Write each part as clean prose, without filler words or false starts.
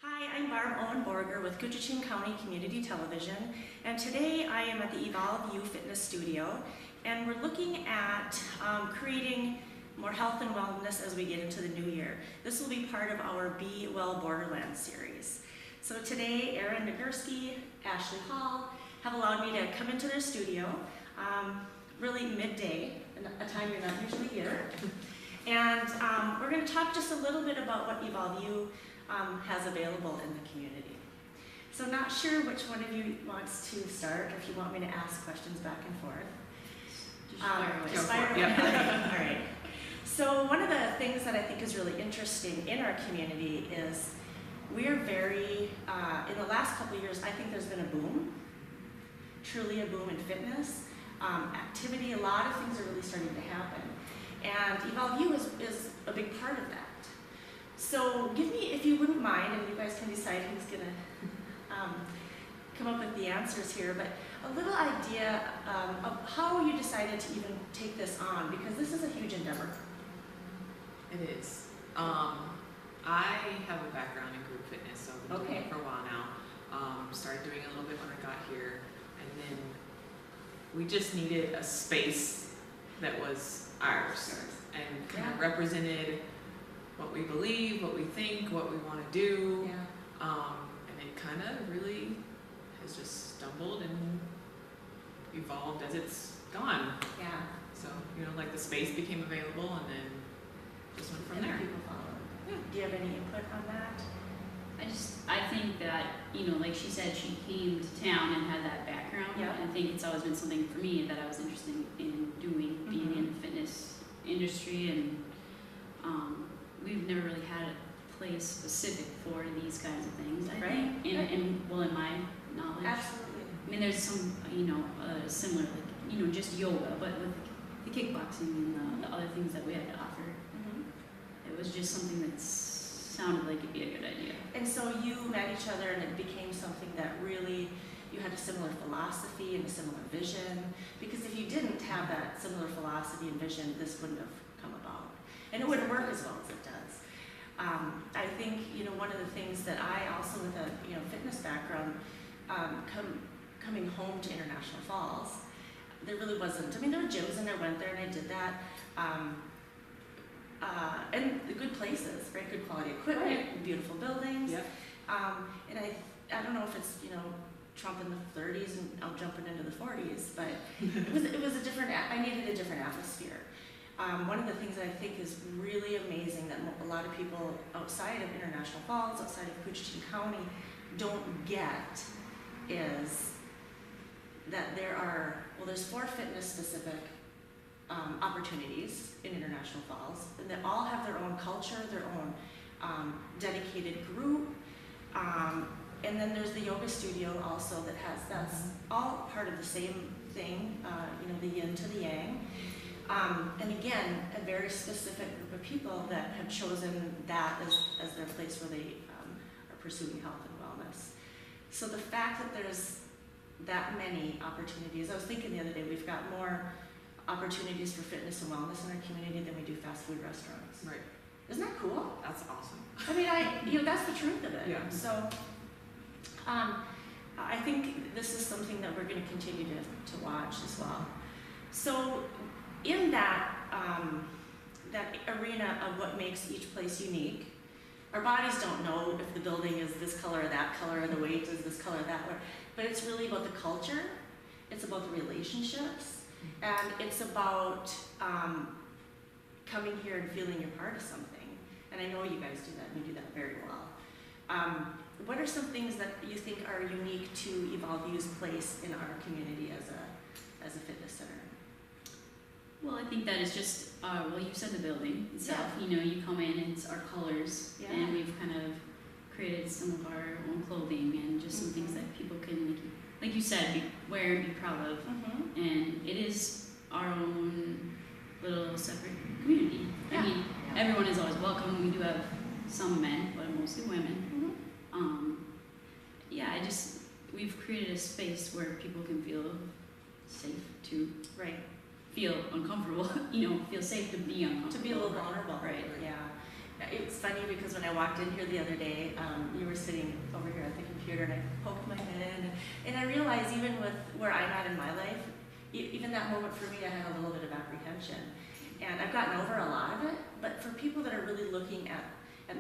Hi, I'm Barb Owen-Borger with Koochiching County Community Television, and today I am at the Evolve You Fitness Studio, and we're looking at creating more health and wellness as we get into the new year. This will be part of our Be Well Borderlands series. So today, Erin Nagurski, Ashley Hall have allowed me to come into their studio, really midday, a time you're not usually here. And we're going to talk just a little bit about what Evolve You has available in the community. So not sure which one of you wants to start, or if you want me to ask questions back and forth. Just fire away. Yeah. All right. So one of the things that I think is really interesting in our community is we're very, in the last couple of years, I think there's been a boom, truly a boom in fitness, activity, a lot of things are really starting to happen. And Evolve You is a big part of that. So give me, if you wouldn't mind, and you guys can decide who's going to come up with the answers here, but a little idea of how you decided to even take this on, because this is a huge endeavor. It is. I have a background in group fitness, so I've been doing it for a while now. Started doing a little bit when I got here, and then we just needed a space that was ours and kind of represented what we believe, what we think, what we want to do. And it kind of really has just stumbled and evolved as it's gone. Yeah. So, like the space became available and then just went from And there. people followed. Yeah. Do you have any input on that? I think that, like she said, she came to town and had that background. Yeah. I think it's always been something for me that I was interested in doing, being in the fitness industry, and we've never really had a place specific for these kinds of things, I think. In my knowledge. Absolutely. I mean, there's some, similar, like, just yoga, but with the kickboxing and the other things that we had to offer. It was just something that sounded like it'd be a good idea. And so you met each other and it became something that really, you had a similar philosophy and a similar vision, because if you didn't have that similar philosophy and vision, this wouldn't have come about. And it wouldn't work as well as it does. I think, one of the things that I also, with a fitness background, coming home to International Falls, there really wasn't, there were gyms and I went there and I did that. And the good places, right? Good quality equipment, beautiful buildings. Yep. And I don't know if it's, Trump in the 30s and I'm jumping into the 40s, but it was a different, I needed a different atmosphere. One of the things that I think is really amazing that a lot of people outside of International Falls, outside of Koochiching County, don't get is that there's 4 fitness specific opportunities in International Falls, and they all have their own culture, their own dedicated group, and then there's the yoga studio also that's all part of the same thing, the yin to the yang. And again, a very specific group of people that have chosen that as their place where they are pursuing health and wellness. So the fact that there's that many opportunities, I was thinking the other day, we've got more opportunities for fitness and wellness in our community than we do fast food restaurants. Right. Isn't that cool? That's awesome. That's the truth of it. Yeah. So, I think this is something that we're going to continue to watch as well. So, in that that arena of what makes each place unique, our bodies don't know if the building is this color or that color, or the weight is this color or that color, but it's really about the culture. It's about the relationships. And it's about coming here and feeling you're part of something. And I know you guys do that, and you do that very well. What are some things that you think are unique to Evolve You's place in our community as a fitness center? Well, I think that is just, you said the building itself. You come in, it's our colors, and we've kind of created some of our own clothing and just some things that people can, like you said, wear and be proud of. And it is our own little separate community. Everyone is always welcome. We do have some men, but mostly women. We've created a space where people can feel safe to feel uncomfortable, feel safe to be uncomfortable. To be a little vulnerable. Right. Yeah. It's funny because when I walked in here the other day, you were sitting over here at the computer, and I poked my head in, and I realized even with where I'm at in my life, even that moment for me, I had a little bit of apprehension. And I've gotten over a lot of it, but for people that are really looking at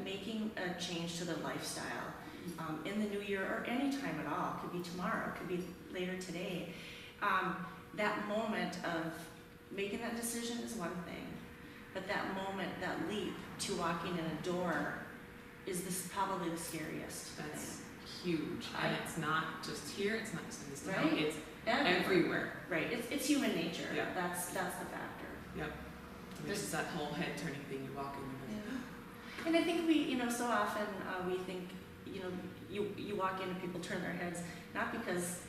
making a change to their lifestyle in the new year or any time at all, it could be tomorrow, it could be later today, that moment of making that decision is one thing, but that moment, that leap to walking in a door is probably the scariest. That's huge. And it's not just here, it's not just in this town, Right. it's everywhere. Right, it's human nature. Yeah. That's the factor. Yep. I mean, it's that whole head turning thing, you walk in and Yeah. And I think we, so often we think, you walk in and people turn their heads, not because,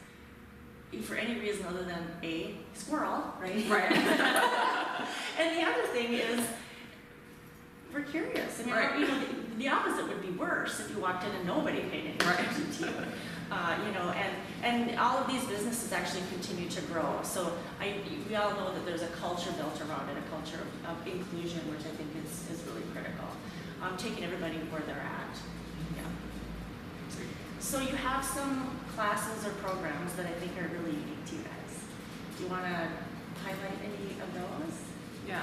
for any reason other than a squirrel, right? Right. And the other thing is, we're curious. I mean, Right. the opposite would be worse if you walked in and nobody paid any attention to you. And all of these businesses actually continue to grow. So we all know that there's a culture built around it, a culture of inclusion, which I think is really critical. Taking everybody where they're at. Yeah. So you have some classes or programs that I think are really unique to you guys. Do you want to highlight any of those? Yeah,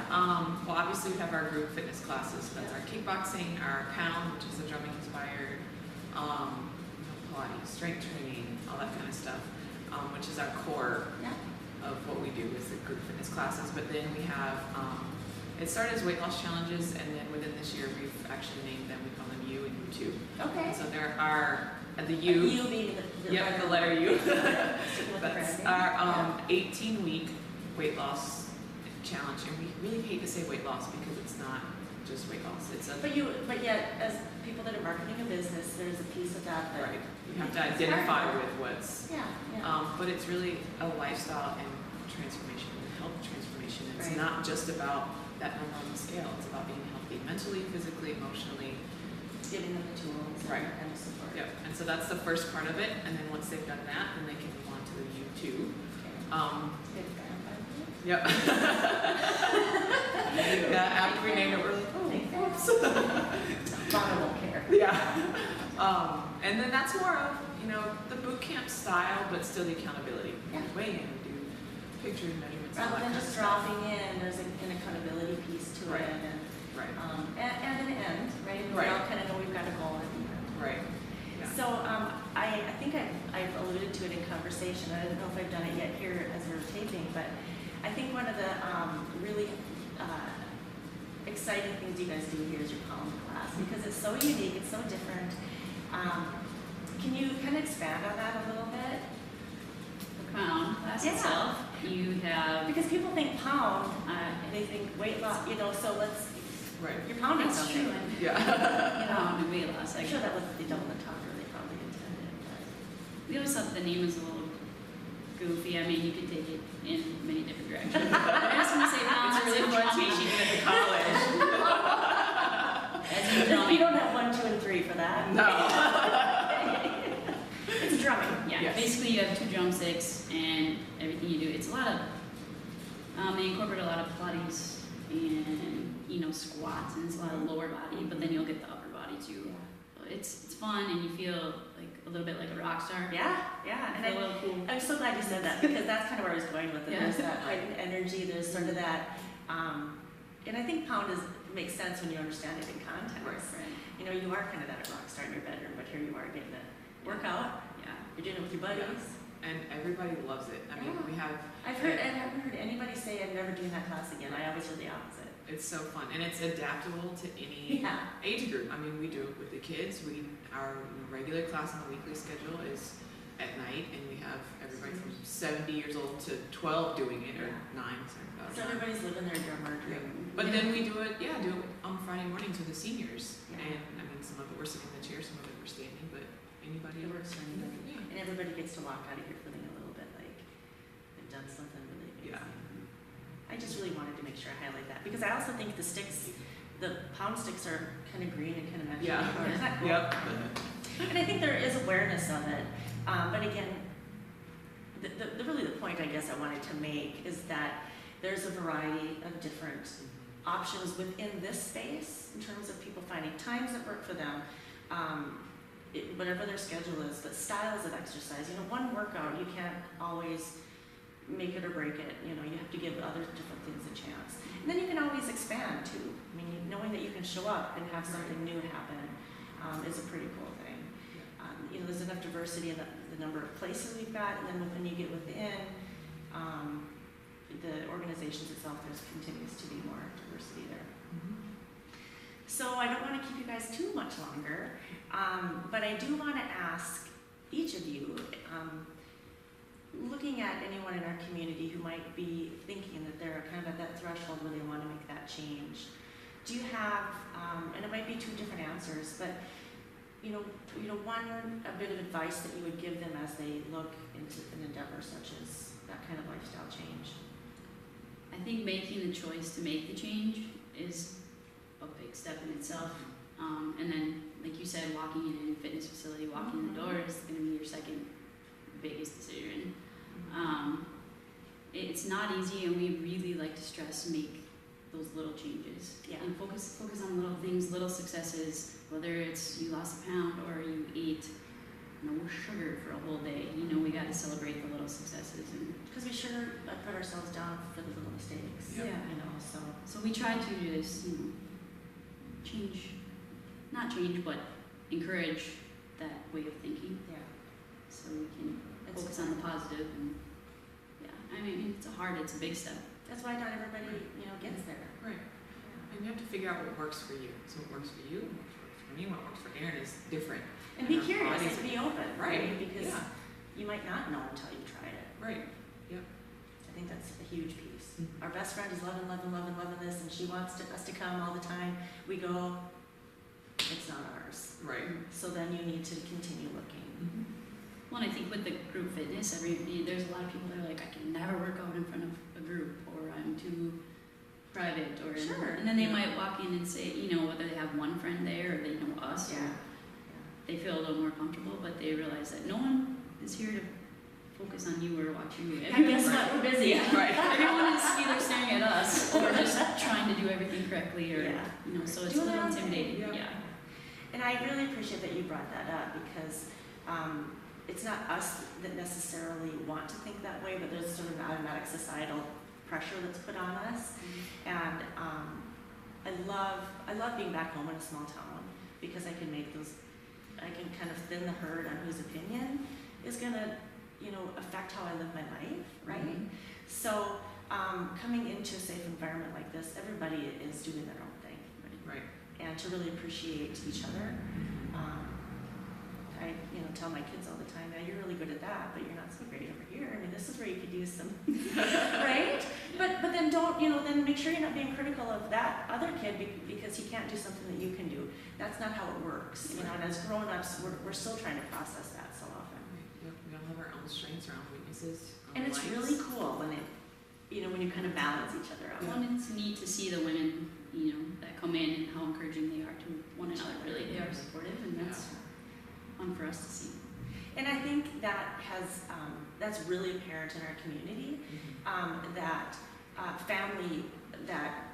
well, obviously we have our group fitness classes. That's our kickboxing, our pound, which is the drumming inspired, Pilates, strength training, all that kind of stuff, which is our core Yeah. of what we do with the group fitness classes. But then we have, it started as weight loss challenges, and then within this year we've actually named them, we call them U and U2. Okay. So there are, the U. You being Yep, the letter U. Sticking with the That's branding. our 18-week weight loss challenge, and we really hate to say weight loss because it's not just weight loss. It's a But yet, as people that are marketing a business, there's a piece of that that. right. You have to it's identify hard. with what's. Yeah, yeah. But it's really a lifestyle and transformation, health transformation. It's Right. not just about that number on the scale. It's about being healthy mentally, physically, emotionally. Giving them the tools Right. and the support. Yep. And so that's the first part of it. And then once they've done that, then they can move on to the U2. Okay. Good brand, by the way. Yep. Yeah, after we named it, we're like, oh, Thanks. whoops. Vulnerable care. Yeah. And then that's more of, the boot camp style, but still the accountability. Yeah. Weigh in, do pictures, measurements, all Rather that than kind just of stuff. dropping in, there's an accountability piece to Right. it, and Right. an end, right? We Right. all kind of know we've got a goal at the end. Right. Yeah. So I think I've alluded to it in conversation. I don't know if I've done it yet here as we're taping, but I think one of the really exciting things you guys do here is your pound class, because it's so unique, it's so different. Can you kind of expand on that a little bit? The pound class Yeah. itself, you have, Because people think pound, they think weight loss, so Right. you're pounding that's something. true. Yeah. Pound and weight loss. I'm sure that was the double entendre they probably intended. We always thought the name was a little goofy. I mean, you could take it in many different directions. I just want to say pounds It's really fun drumming. teaching it at college. As in You drumming. don't have 1, 2, and 3 for that. No. It's drumming. Yeah, Yes. basically you have 2 drumsticks and everything you do. It's a lot of, they incorporate a lot of Pilates and, squats, and it's a lot of lower body, but then you'll get the upper body too. It's fun, and you feel like a little bit like a rock star. Yeah, and Feel a little cool. I'm so glad you said that, because that's kind of where I was going with it. Yeah. There's that heightened energy, there's sort of that, and I think pound makes sense when you understand it in context. Right. You are kind of that rock star in your bedroom, but here you are getting a workout, Yeah. you're doing it with your buddies. And everybody loves it. I mean, Yeah. we have. I haven't heard anybody say I'm never doing that class again. I always hear the opposite. It's so fun, and it's adaptable to any Yeah. age group. I mean, we do it with the kids. Our regular class on the weekly schedule is at night, and we have everybody from 70 years old to 12 doing it, or 9. So everybody's living their drummer dream. But then we do it on Friday mornings with the seniors. Yeah. And I mean, some of it we're sitting in the chair, some of it we're standing, but anybody. It works for anybody. Yeah. And everybody gets to walk out of here feeling a little bit like they've done something really amazing. Yeah. I just really wanted to make sure I highlight that, because I also think the pound sticks are kind of green and kind of magical. Yeah. Isn't that cool? Yep. And I think there is awareness of it. But again, really the point I guess I wanted to make is that there's a variety of different options within this space in terms of people finding times that work for them, whatever their schedule is, but styles of exercise. One workout, you can't always make it or break it. You have to give other different things a chance. And then you can always expand too. Knowing that you can show up and have something new happen is a pretty cool thing. There's enough diversity in the number of places we've got, and then when you get within the organizations itself, there continues to be more diversity there. Mm-hmm. So I don't want to keep you guys too much longer, but I do want to ask each of you, looking at anyone in our community who might be thinking that they're kind of at that threshold where they want to make that change, do you have, and it might be two different answers, but a bit of advice that you would give them as they look into an endeavor such as that kind of lifestyle change? I think making the choice to make the change is a big step in itself. And then, like you said, walking in a fitness facility, walking the door is going to be your second biggest decision. It's not easy, and we really like to stress make those little changes. Yeah. And focus on little things, little successes, whether it's you lost a pound or you ate no sugar for a whole day. We got to celebrate the little successes. Because we sure put ourselves down for the little mistakes. Yeah. So we try to just, not change, but encourage that way of thinking. Yeah. So we can focus on the positive. And it's a big step. That's why not everybody, gets there. Right. Yeah. And you have to figure out what works for you. So what works for you, what works for me, what works for Erin is different. And be curious and be open, right? Because you might not know until you tried it. Right. Yep. I think that's a huge piece. Mm-hmm. Our best friend is loving this, and she wants us to come all the time. We go, it's not ours. Right. So then you need to continue looking. Mm-hmm. Well, and I think with the group fitness, there's a lot of people that are like, I can never work out in front of a group, or I'm too private, or Sure. And then they might walk in and say, whether they have one friend there or they know us, Yeah. or they feel a little more comfortable, but they realize that no one is here to focus on you or watch you. And guess what? We're busy. Right. Everyone is either staring at us or just trying to do everything correctly, or so it's a Doing little their own thing. intimidating. Yeah. And I really appreciate that you brought that up, because it's not us that necessarily want to think that way, but there's sort of an automatic societal pressure that's put on us. And I love being back home in a small town, because I can kind of thin the herd on whose opinion is going to, affect how I live my life, right? Mm-hmm. So coming into a safe environment like this, everybody is doing their own thing. Right. And to really appreciate each other. I tell my kids all the time, "Now you're really good at that, but you're not so great over here. This is where you could use some," right? But then don't, then make sure you're not being critical of that other kid because he can't do something that you can do. That's not how it works, And as grown-ups, we're still trying to process that so often. Yep. We all have our own strengths, our own weaknesses. And it's really cool when when you kind of balance each other out. Well, and it's neat to see the women, that come in and how encouraging they are to one another. Really, they are supportive, and that's fun for us to see. And I think that that's really apparent in our community. That family, that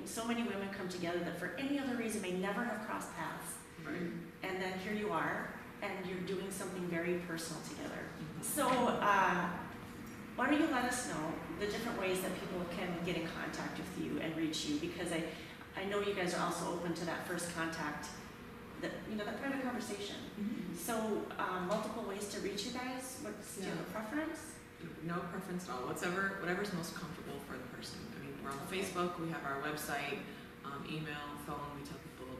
so many women come together that for any other reason may never have crossed paths. Right. And then here you are, and you're doing something very personal together. So why don't you let us know the different ways that people can get in contact with you and reach you, because I know you guys are also open to that first contact, that private conversation. So multiple ways to reach you guys. Do you have a preference? No preference at all. Whatever's most comfortable for the person. We're on Facebook. We have our website, email, phone. We tell people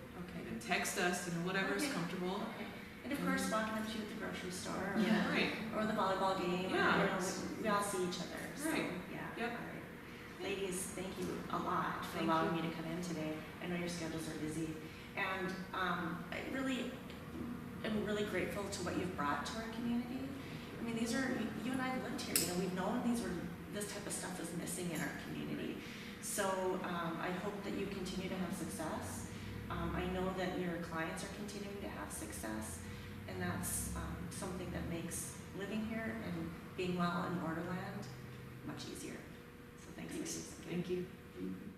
can text us. Whatever's comfortable. Okay. And of course, walking up to you at the grocery store, Right. or the volleyball game. Yeah. We all see each other. So, Right. Yeah. Yep. All right. Ladies, thank you a lot for Thank allowing you. me to come in today. I know your schedules are busy, and I really am really grateful to what you've brought to our community. These are, you and I have lived here. We've known this type of stuff is missing in our community. So I hope that you continue to have success. I know that your clients are continuing to have success, and that's something that makes living here and being well in Borderland much easier. So thanks. Thanks. Ladies. Thank you. pretty quick.